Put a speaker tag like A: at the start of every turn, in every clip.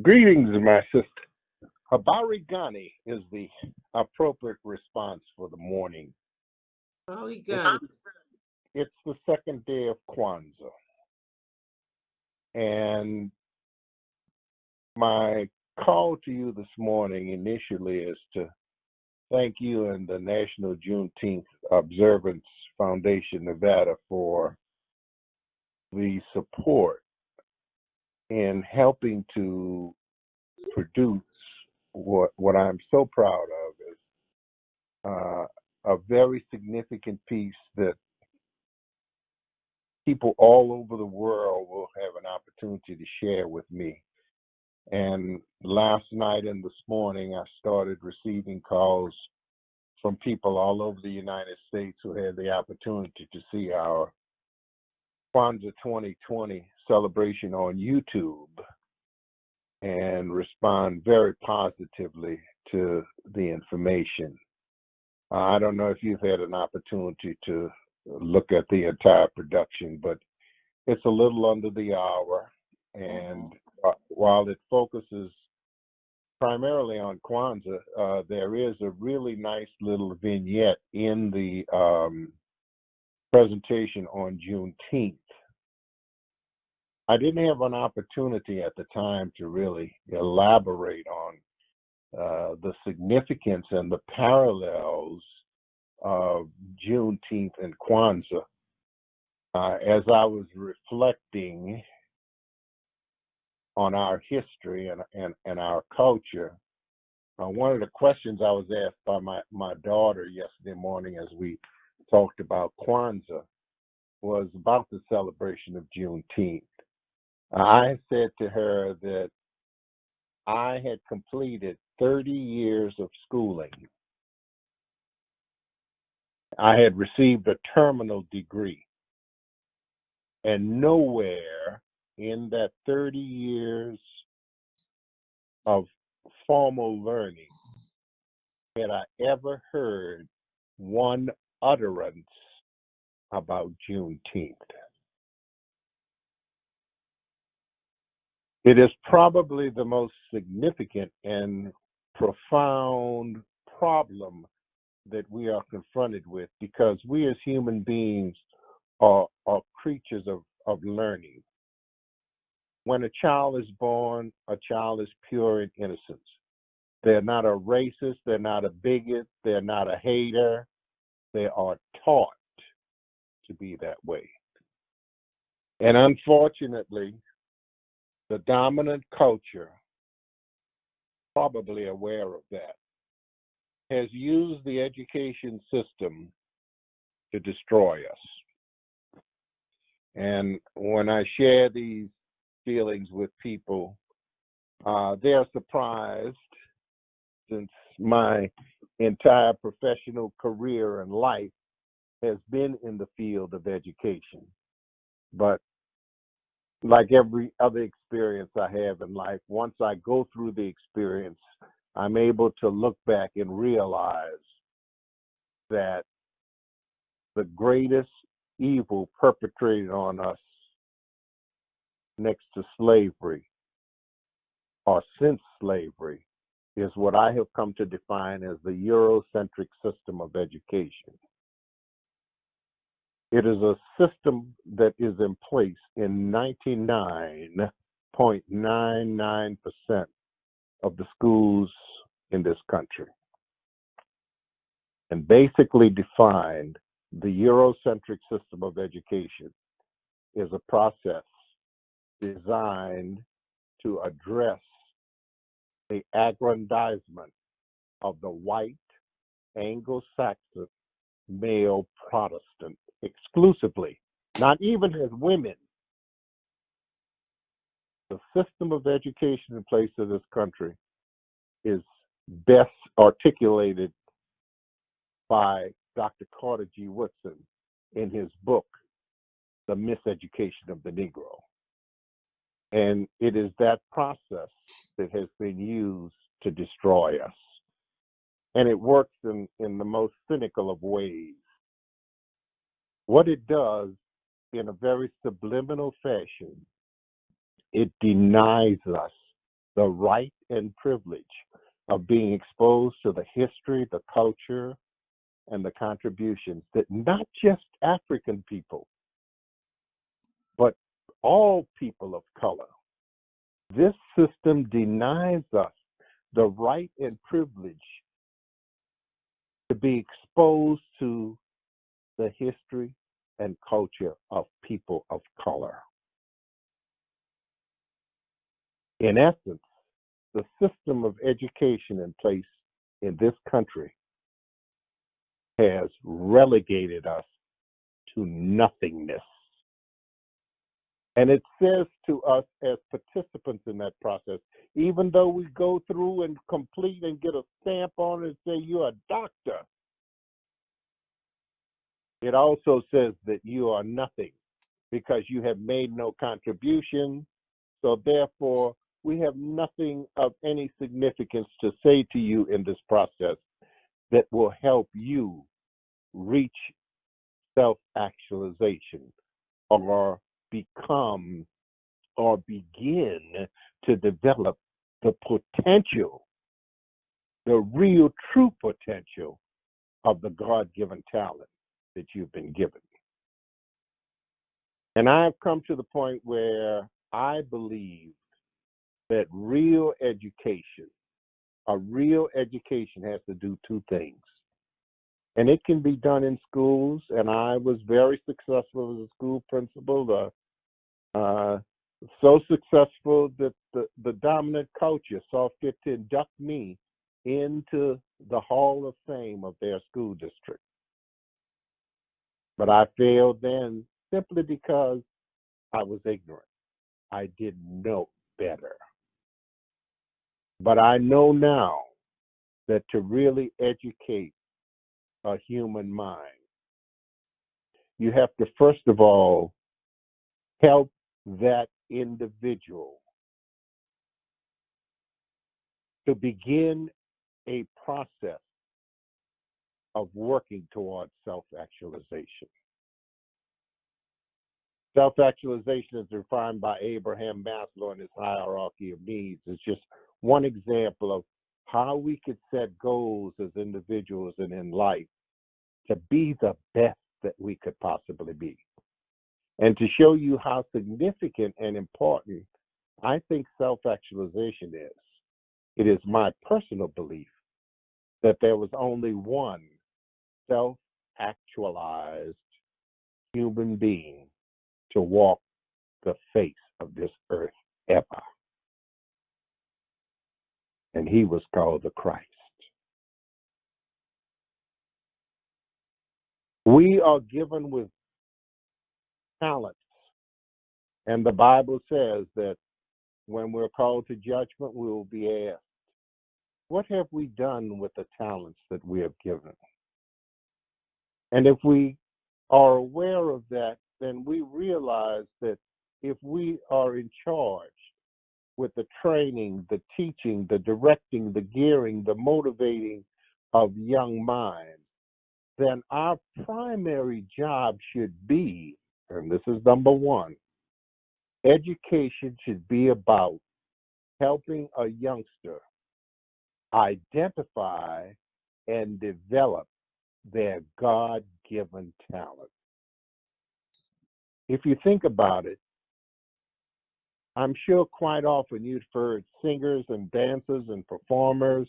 A: Greetings, my sister. Habari Gani is the appropriate response for the morning. It's,
B: Polygon.
A: it's the second day of Kwanzaa, and my call to you this morning initially is to thank you and the National Juneteenth Observance Foundation Nevada for the support in helping to produce what I'm so proud of is a very significant piece that people all over the world will have an opportunity to share with me. And last night and this morning, I started receiving calls from people all over the United States who had the opportunity to see our Kwanzaa 2020 celebration on YouTube and respond very positively to the information. I don't know if you've had an opportunity to look at the entire production, but it's a little under the hour. And while it focuses primarily on Kwanzaa, there is a really nice little vignette in the presentation on Juneteenth. I didn't have an opportunity at the time to really elaborate on the significance and the parallels of Juneteenth and Kwanzaa. As I was reflecting on our history and our culture, one of the questions I was asked by my daughter yesterday morning as we talked about Kwanzaa was about the celebration of Juneteenth. I said to her that I had completed 30 years of schooling. I had received a terminal degree, and nowhere in that 30 years of formal learning had I ever heard one utterance about Juneteenth. It is probably the most significant and profound problem that we are confronted with because we as human beings are creatures of learning. When a child is born, a child is pure in innocence. They're not a racist, they're not a bigot, they're not a hater. They are taught to be that way. And unfortunately, the dominant culture, probably aware of that, has used the education system to destroy us. And when I share these feelings with people, they're surprised since my entire professional career and life has been in the field of education. But like every other experience I have in life, once I go through the experience, I'm able to look back and realize that the greatest evil perpetrated on us next to slavery or since slavery is what I have come to define as the Eurocentric system of education. It is a system that is in place in 99.99% of the schools in this country. And basically defined, the Eurocentric system of education is a process designed to address the aggrandizement of the white Anglo-Saxon male Protestant exclusively, not even as women. The system of education in place in this country is best articulated by Dr. Carter G. Woodson in his book, The Miseducation of the Negro. And it is that process that has been used to destroy us. And it works in the most cynical of ways. What it does in a very subliminal fashion, it denies us the right and privilege of being exposed to the history, the culture, and the contributions that not just African people, but all people of color. This system denies us the right and privilege to be exposed to the history and culture of people of color. In essence, the system of education in place in this country has relegated us to nothingness. And it says to us as participants in that process, even though we go through and complete and get a stamp on it and say you're a doctor, it also says that you are nothing because you have made no contribution. So therefore, we have nothing of any significance to say to you in this process that will help you reach self-actualization or become or begin to develop the potential, the real true potential of the God-given talent that you've been given. And I've come to the point where I believe that a real education has to do two things. And it can be done in schools, and I was very successful as a school principal, so successful that the dominant culture saw fit to induct me into the Hall of Fame of their school district. But I failed then simply because I was ignorant. I didn't know better. But I know now that to really educate a human mind, you have to first of all help that individual to begin a process of working towards self-actualization. Self-actualization is defined by Abraham Maslow in his hierarchy of needs. It's just one example of how we could set goals as individuals and in life to be the best that we could possibly be. And to show you how significant and important I think self-actualization is, it is my personal belief that there was only one self-actualized human being to walk the face of this earth ever. And he was called the Christ. We are given with talents. And the Bible says that when we're called to judgment, we will be asked, what have we done with the talents that we have given? And if we are aware of that, then we realize that if we are in charge with the training, the teaching, the directing, the gearing, the motivating of young minds, then our primary job should be, and this is number one, education should be about helping a youngster identify and develop their God-given talent. If you think about it, I'm sure quite often you've heard singers and dancers and performers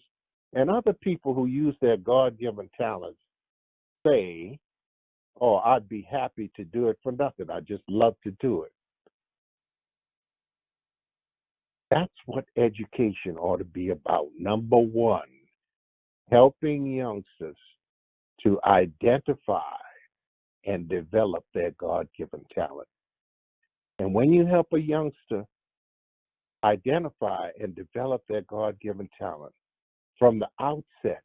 A: and other people who use their God-given talents say, oh, I'd be happy to do it for nothing. I just love to do it. That's what education ought to be about. Number one, helping youngsters to identify and develop their God-given talent. And when you help a youngster identify and develop their God-given talent, from the outset,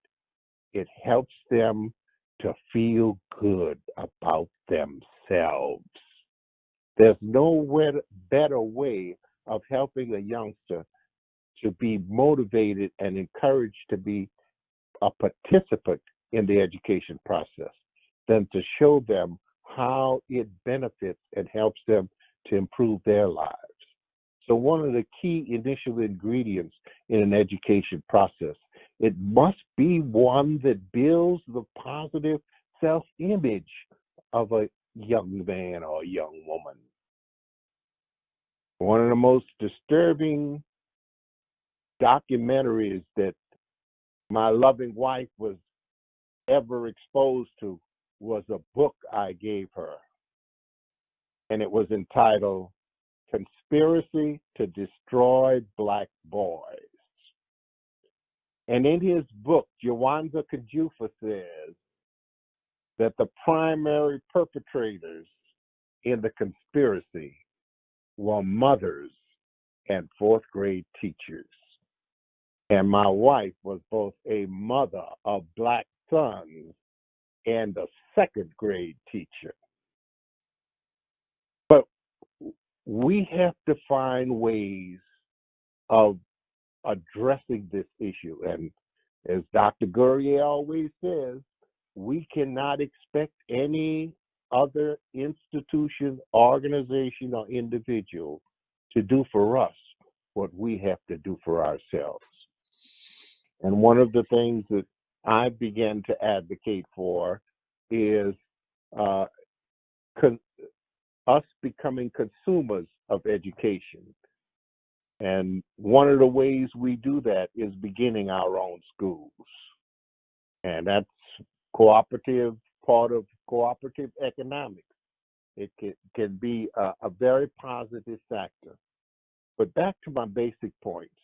A: it helps them to feel good about themselves. There's no better way of helping a youngster to be motivated and encouraged to be a participant in the education process than to show them how it benefits and helps them to improve their lives. So one of the key initial ingredients in an education process, it must be one that builds the positive self-image of a young man or young woman. One of the most disturbing documentaries that my loving wife was ever exposed to was a book I gave her, and it was entitled Conspiracy to Destroy Black Boys. And in his book, KWANZAA says that the primary perpetrators in the conspiracy were mothers and fourth grade teachers. And my wife was both a mother of black sons and a second grade teacher. But we have to find ways of addressing this issue. And as Dr. Gurrier always says, we cannot expect any other institution, organization, or individual to do for us what we have to do for ourselves. And one of the things that I began to advocate for is us becoming consumers of education. And one of the ways we do that is beginning our own schools. And that's cooperative, part of cooperative economics. It can be a very positive factor. But back to my basic points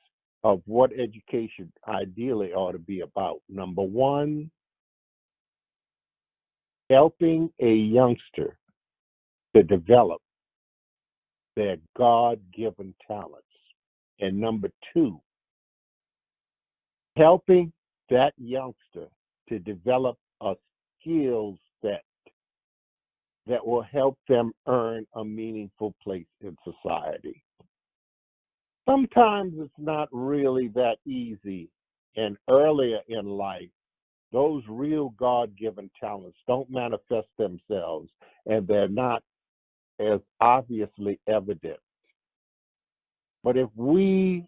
A: of what education ideally ought to be about. Number one, helping a youngster to develop their God-given talents. And number two, helping that youngster to develop a skill set that will help them earn a meaningful place in society. Sometimes it's not really that easy, and earlier in life, those real God-given talents don't manifest themselves, and they're not as obviously evident. But if we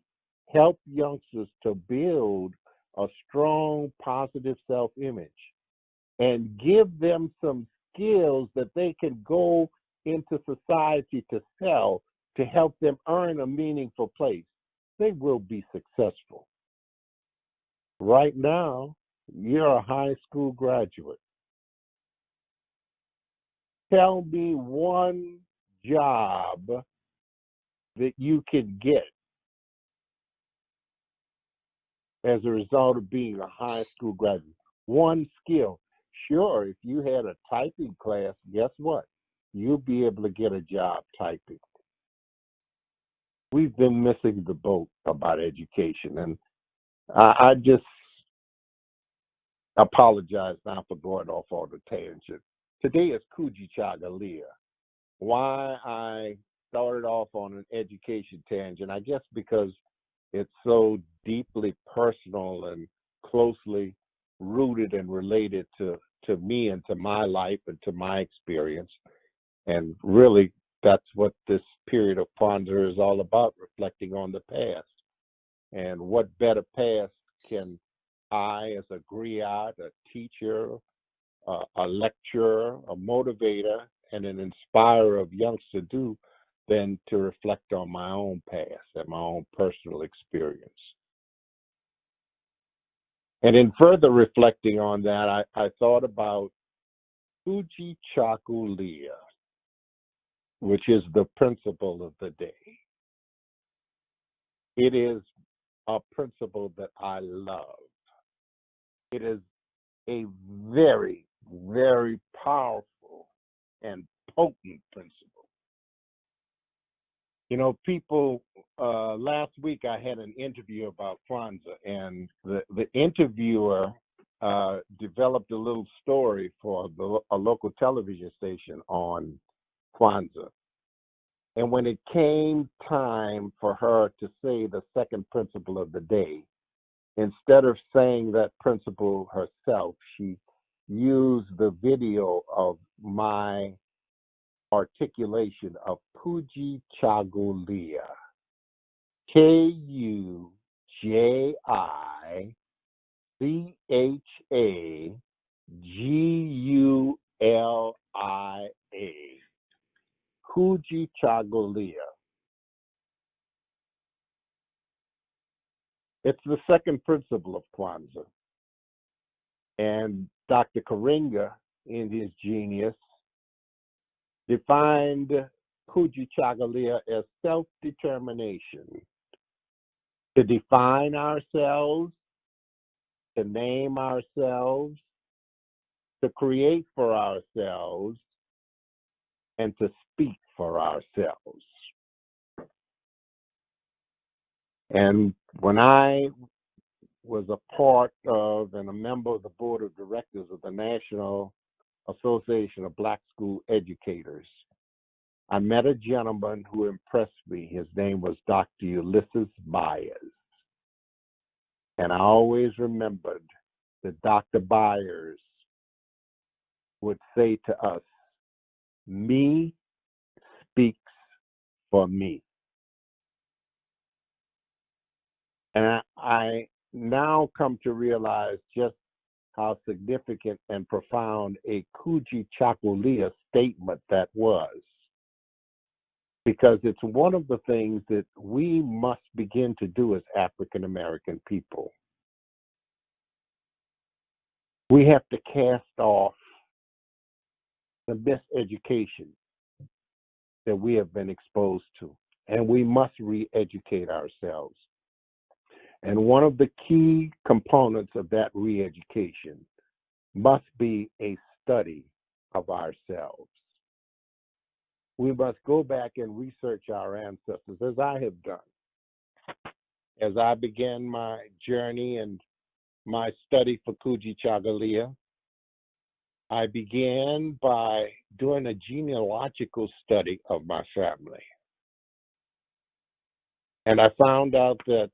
A: help youngsters to build a strong, positive self-image and give them some skills that they can go into society to sell to help them earn a meaningful place, they will be successful. Right now, you're a high school graduate. Tell me one job that you can get as a result of being a high school graduate. One skill. Sure, if you had a typing class, guess what? You'll be able to get a job typing. We've been missing the boat about education, and I just apologize now for going off on a tangent. Today is Kujichagulia. Why I started off on an education tangent, I guess because it's so deeply personal and closely rooted and related to me and to my life and to my experience. And really, that's what this period of KWANZAA is all about, reflecting on the past. And what better past can I, as a griot, a teacher, a lecturer, a motivator, and an inspirer of youngsters do than to reflect on my own past and my own personal experience. And in further reflecting on that, I thought about Kujichagulia, which is the principle of the day. It is a principle that I love. It is a very, very powerful and potent principle. You know, people, last week I had an interview about KWANZAA, and the interviewer developed a little story for a local television station on KWANZAA. And when it came time for her to say the second principle of the day, instead of saying that principle herself, she used the video of my articulation of Kujichagulia. Kujichagulia. Kujichagulia. It's the second principle of Kwanzaa. And Dr. Karinga, in his genius, defined Kujichagulia as self-determination, to define ourselves, to name ourselves, to create for ourselves, and to speak for ourselves. And when I was a part of and a member of the board of directors of the National Association of Black School Educators, I met a gentleman who impressed me. His name was Dr. Ulysses Byers. And I always remembered that Dr. Byers would say to us, "Me speaks for me." And I now come to realize just how significant and profound a Kujichagulia statement that was. Because it's one of the things that we must begin to do as African American people. We have to cast off the miseducation that we have been exposed to, and we must re-educate ourselves. And one of the key components of that re-education must be a study of ourselves. We must go back and research our ancestors, as I have done. As I began my journey and my study for Kujichagulia, I began by doing a genealogical study of my family. And I found out that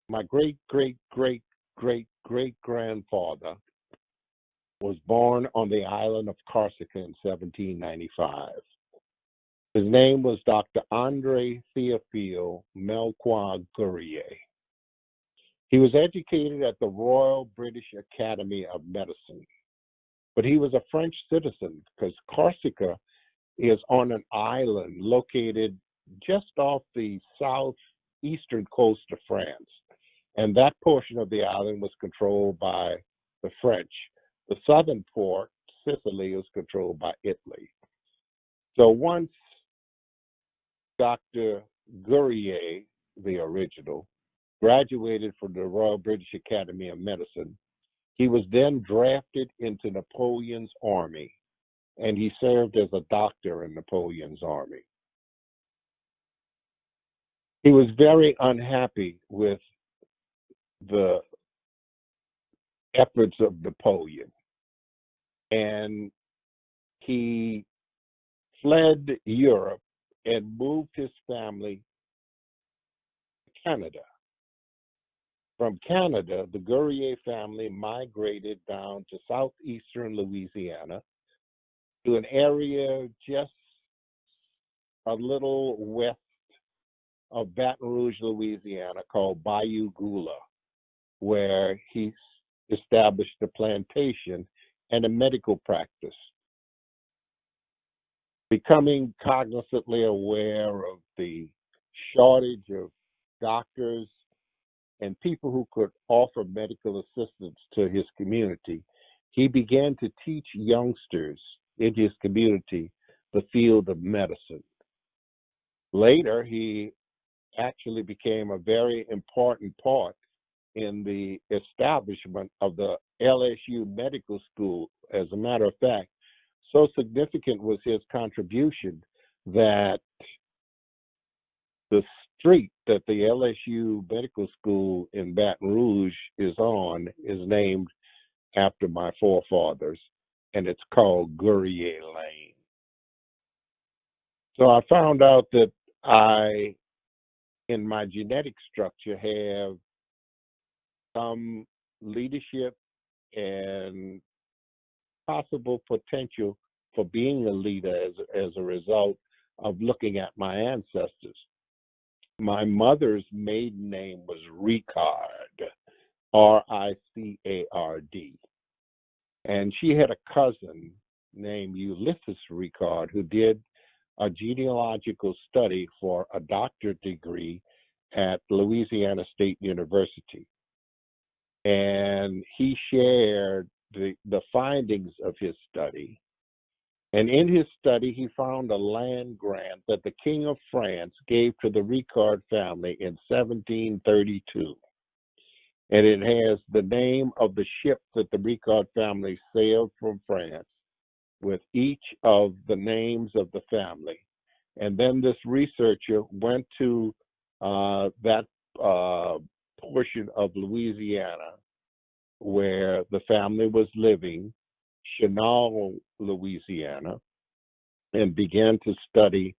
A: my great, great, great, great, great grandfather was born on the island of Corsica in 1795. His name was Dr. Andre Theophile Melchior Gourier. He was educated at the Royal British Academy of Medicine, but he was a French citizen because Corsica is on an island located just off the southeastern coast of France. And that portion of the island was controlled by the French. The southern port, Sicily, was controlled by Italy. So once Dr. Gourier, the original, graduated from the Royal British Academy of Medicine, he was then drafted into Napoleon's army, and he served as a doctor in Napoleon's army. He was very unhappy with the efforts of Napoleon, and he fled Europe and moved his family to Canada. From Canada, the Gourier family migrated down to southeastern Louisiana to an area just a little west of Baton Rouge, Louisiana, called Bayou Gula, where he established a plantation and a medical practice. Becoming cognizantly aware of the shortage of doctors and people who could offer medical assistance to his community, he began to teach youngsters in his community the field of medicine. Later, he actually became a very important part in the establishment of the LSU Medical School. As a matter of fact, so significant was his contribution that the street that the LSU Medical School in Baton Rouge is on is named after my forefathers, and it's called Gourier Lane. So I found out that I, in my genetic structure, have some leadership and possible potential for being a leader as a result of looking at my ancestors. My mother's maiden name was Ricard, Ricard. And she had a cousin named Ulysses Ricard who did a genealogical study for a doctorate degree at Louisiana State University. And he shared the findings of his study. And in his study, he found a land grant that the King of France gave to the Ricard family in 1732. And it has the name of the ship that the Ricard family sailed from France with each of the names of the family. And then this researcher went to that portion of Louisiana where the family was living, Chenal, Louisiana, and began to study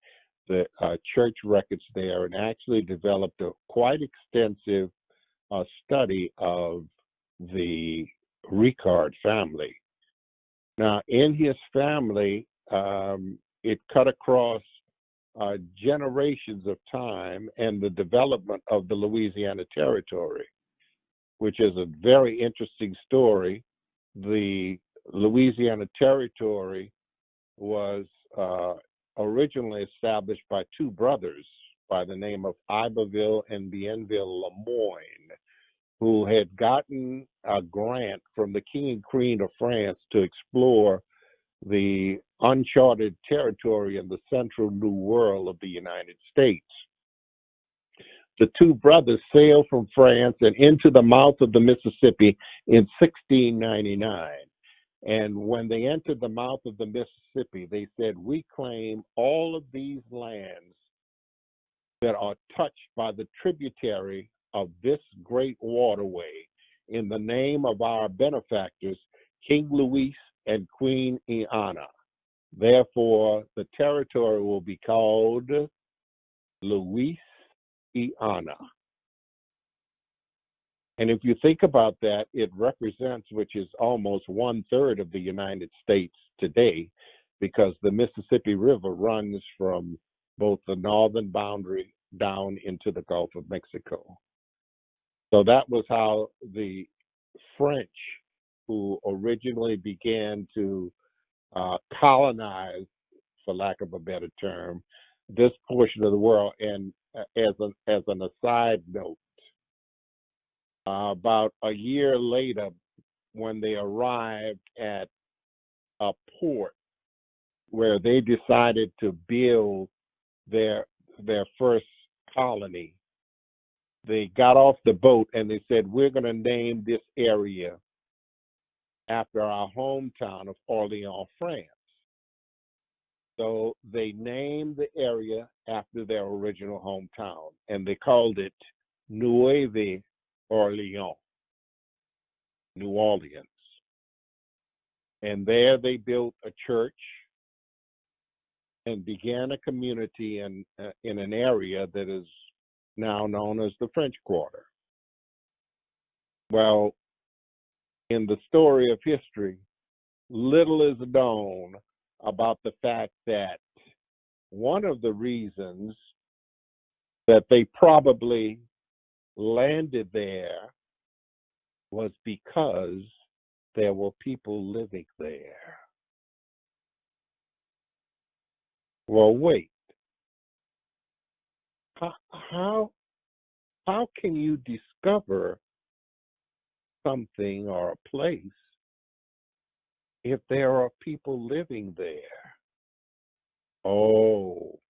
A: the church records there and actually developed a quite extensive study of the Ricard family. Now, in his family, it cut across generations of time and the development of the Louisiana Territory, which is a very interesting story. The Louisiana Territory was originally established by two brothers by the name of Iberville and Bienville Lemoyne, who had gotten a grant from the King and Queen of France to explore the uncharted territory in the central New World of the United States. The two brothers sailed from France and into the mouth of the Mississippi in 1699. And when they entered the mouth of the Mississippi, they said, "We claim all of these lands that are touched by the tributary of this great waterway in the name of our benefactors, King Louis and Queen Iana. Therefore, the territory will be called Louisiana." And if you think about that, it represents, which is almost 1/3 of the United States today, because the Mississippi River runs from both the northern boundary down into the Gulf of Mexico. So that was how the French, who originally began to colonize, for lack of a better term, this portion of the world. And as an aside note, about a year later, when they arrived at a port where they decided to build their first colony, they got off the boat and they said, "We're going to name this area after our hometown of Orléans, France." So they named the area after their original hometown, and they called it Nueve Orleans, New Orleans. And there they built a church and began a community in an area that is now known as the French Quarter. Well, in the story of history, little is known about the fact that one of the reasons that they probably landed there was because there were people living there. Well, wait. How can you discover something or a place if there are people living there? Oh,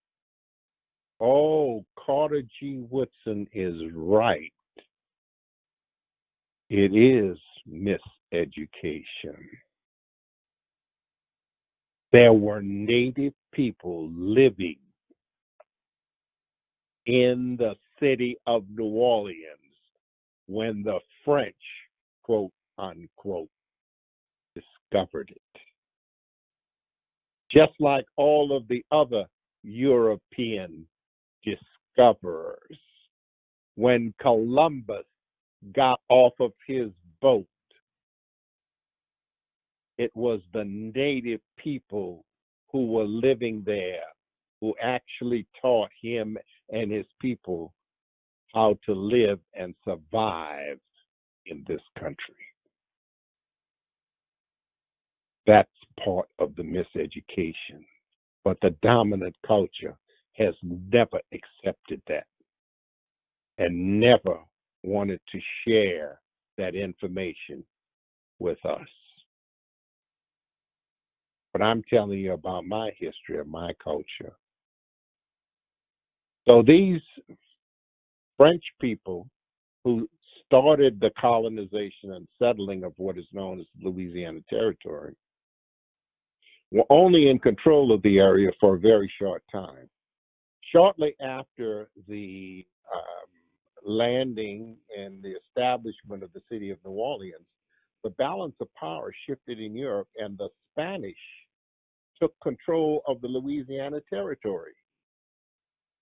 A: Carter G. Woodson is right. It is miseducation. There were native people living in the city of New Orleans when the French, quote unquote, discovered it. Just like all of the other European discoverers. When Columbus got off of his boat, it was the native people who were living there who actually taught him and his people how to live and survive in this country. That's part of the miseducation. But the dominant culture has never accepted that and never wanted to share that information with us. But I'm telling you about my history of my culture. So these French people who started the colonization and settling of what is known as the Louisiana Territory were only in control of the area for a very short time. Shortly after the landing and the establishment of the city of New Orleans, the balance of power shifted in Europe, and the Spanish took control of the Louisiana Territory.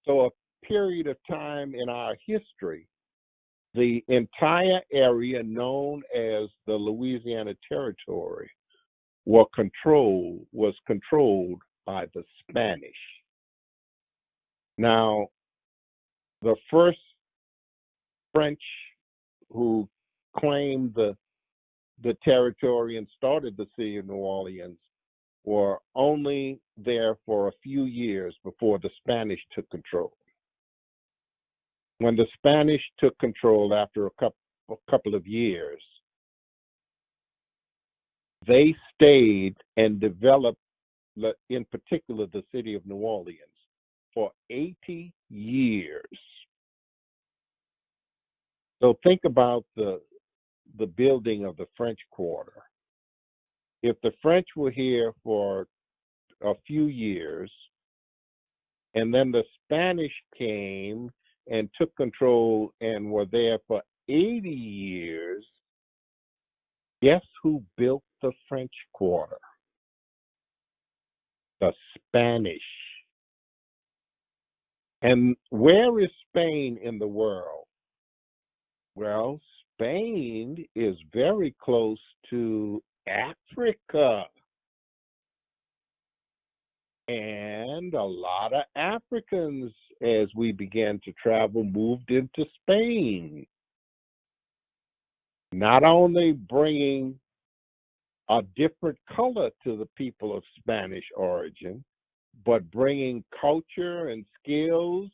A: So, a period of time in our history, the entire area known as the Louisiana Territory was controlled by the Spanish. Now, the first French who claimed the territory and started the city of New Orleans were only there for a few years before the Spanish took control. When the Spanish took control after a couple of years, they stayed and developed, in particular, the city of New Orleans for 80 years. So think about the building of the French Quarter. If the French were here for a few years, and then the Spanish came and took control and were there for 80 years, guess who built the French Quarter? The Spanish. And where is Spain in the world? Well, Spain is very close to Africa. And a lot of Africans, as we began to travel, moved into Spain. Not only bringing a different color to the people of Spanish origin, but bringing culture and skills,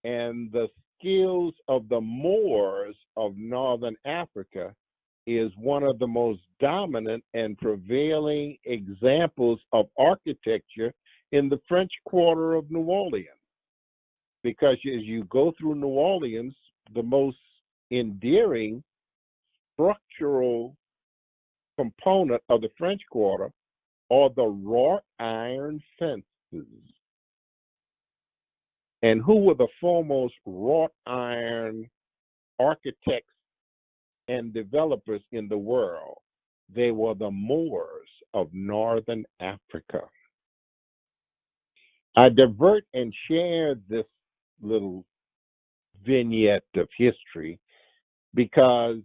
A: and the skills of the Moors of Northern Africa is one of the most dominant and prevailing examples of architecture in the French Quarter of New Orleans. Because as you go through New Orleans, the most endearing structural component of the French Quarter are the wrought iron fences. And who were the foremost wrought iron architects and developers in the world? They were the Moors of Northern Africa. I divert and share this little vignette of history because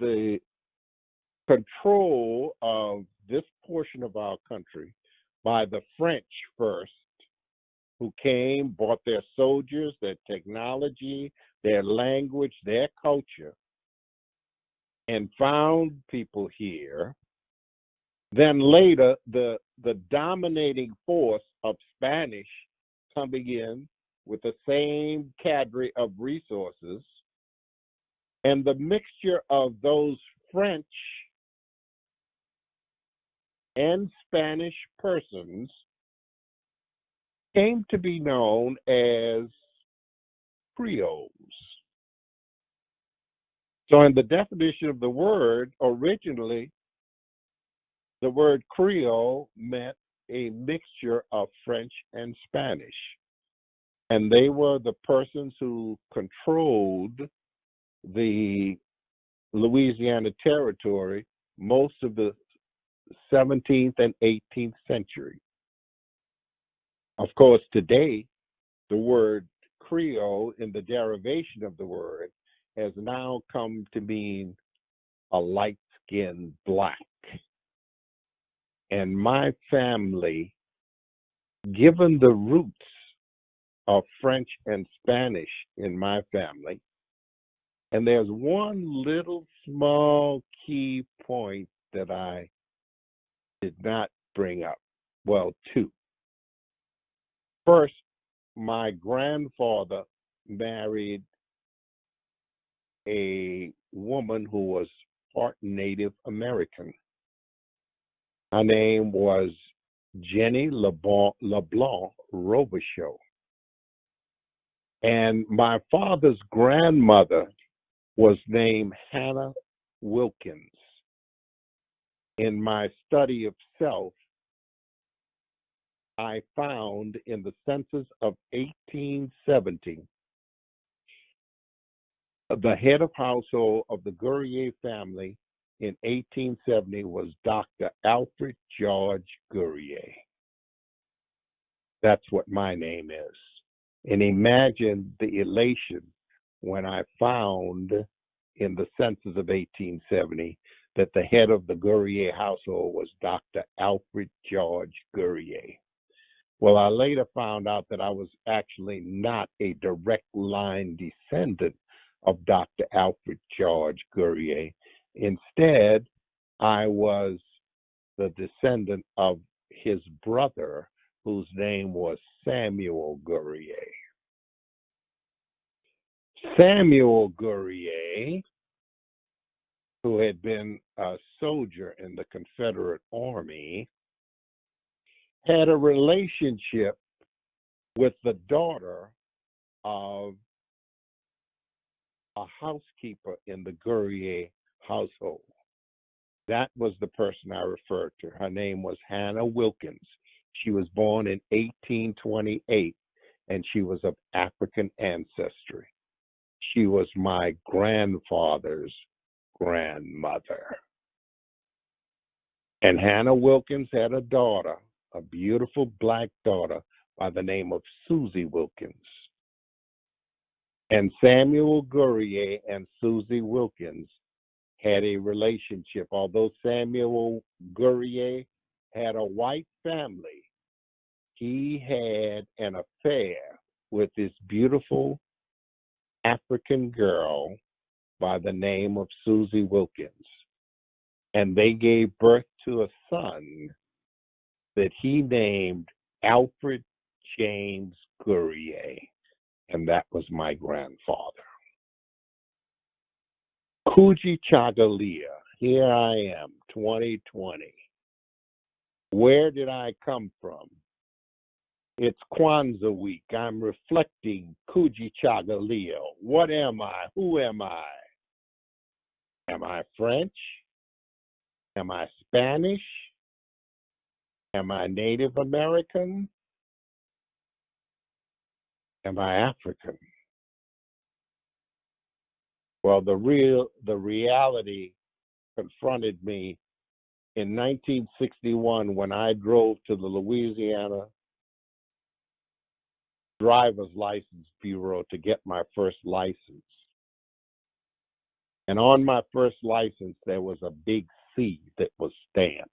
A: the control of this portion of our country by the French first, who came, brought their soldiers, their technology, their language, their culture, and found people here. Then later, the dominating force of Spanish coming in with the same cadre of resources, and the mixture of those French and Spanish persons came to be known as Creoles. So in the definition of the word, originally, the word Creole meant a mixture of French and Spanish. And they were the persons who controlled the Louisiana Territory most of the 17th and 18th century. Of course, today, the word Creole, in the derivation of the word, has now come to mean a light-skinned black. And my family, given the roots of French and Spanish in my family. And there's one little small key point that I did not bring up. Well, two. First, my grandfather married a woman who was part Native American. Her name was Jenny LeBlanc Robichaud. And my father's grandmother was named Hannah Wilkins. In my study of self, I found in the census of 1870, the head of household of the Gourier family in 1870 was Dr. Alfred George Gourier. That's what my name is. And imagine the elation when I found in the census of 1870 that the head of the Gourier household was Dr. Alfred George Gourier. Well, I later found out that I was actually not a direct line descendant of Dr. Alfred George Gourier. Instead, I was the descendant of his brother, whose name was Samuel Gourier. Samuel Gourier, who had been a soldier in the Confederate Army, had a relationship with the daughter of a housekeeper in the Gourier household. That was the person I referred to. Her name was Hannah Wilkins. She was born in 1828, and she was of African ancestry. She was my grandfather's grandmother. And Hannah Wilkins had a daughter, a beautiful black daughter by the name of Susie Wilkins. And Samuel Gourier and Susie Wilkins had a relationship. Although Samuel Gourier had a white family, he had an affair with this beautiful African girl by the name of Susie Wilkins. And they gave birth to a son that he named Alfred James Gourier. And that was my grandfather. Kujichagulia, here I am, 2020. Where did I come from? It's KWANZAA week. I'm reflecting Kujichagulia. What am I? Who am I? Am I French? Am I Spanish? Am I Native American? Am I African? Well, the reality confronted me in 1961 when I drove to the Louisiana Driver's License Bureau to get my first license. And on my first license, there was a big C that was stamped.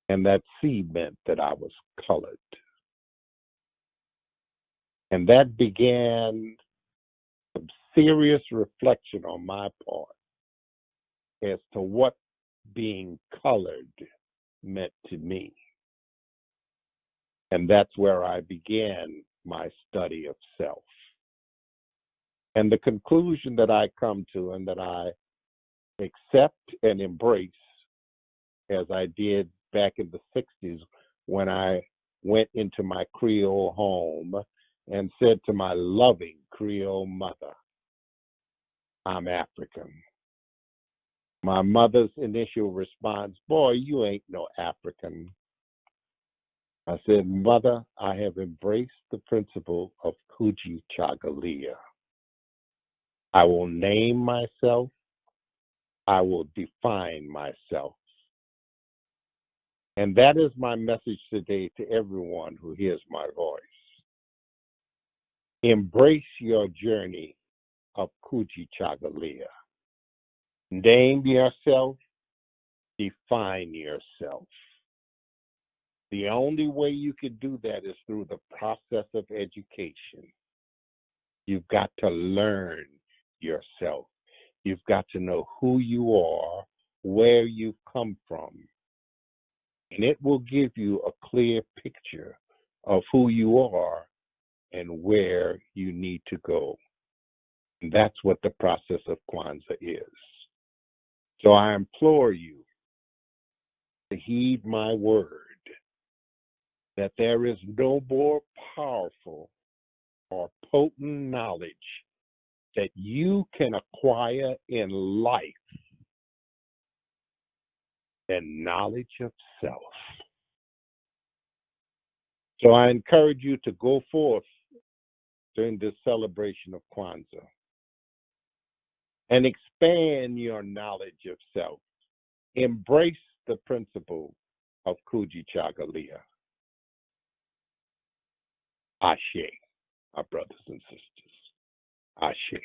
A: And that C meant that I was colored. And that began some serious reflection on my part as to what being colored meant to me. And that's where I began my study of self. And the conclusion that I come to and that I accept and embrace, as I did back in the 60s when I went into my Creole home and said to my loving Creole mother, I'm African. My mother's initial response, boy, you ain't no African. I said, Mother, I have embraced the principle of Kujichagulia. I will name myself. I will define myself. And that is my message today to everyone who hears my voice. Embrace your journey of Kujichagulia. Name yourself, define yourself. The only way you can do that is through the process of education. You've got to learn yourself. You've got to know who you are, where you've come from, and it will give you a clear picture of who you are and where you need to go. And that's what the process of Kwanzaa is. So I implore you to heed my word that there is no more powerful or potent knowledge that you can acquire in life than knowledge of self. So I encourage you to go forth during this celebration of Kwanzaa and expand your knowledge of self. Embrace the principle of Kujichagulia. Ashe, my brothers and sisters. Ashe.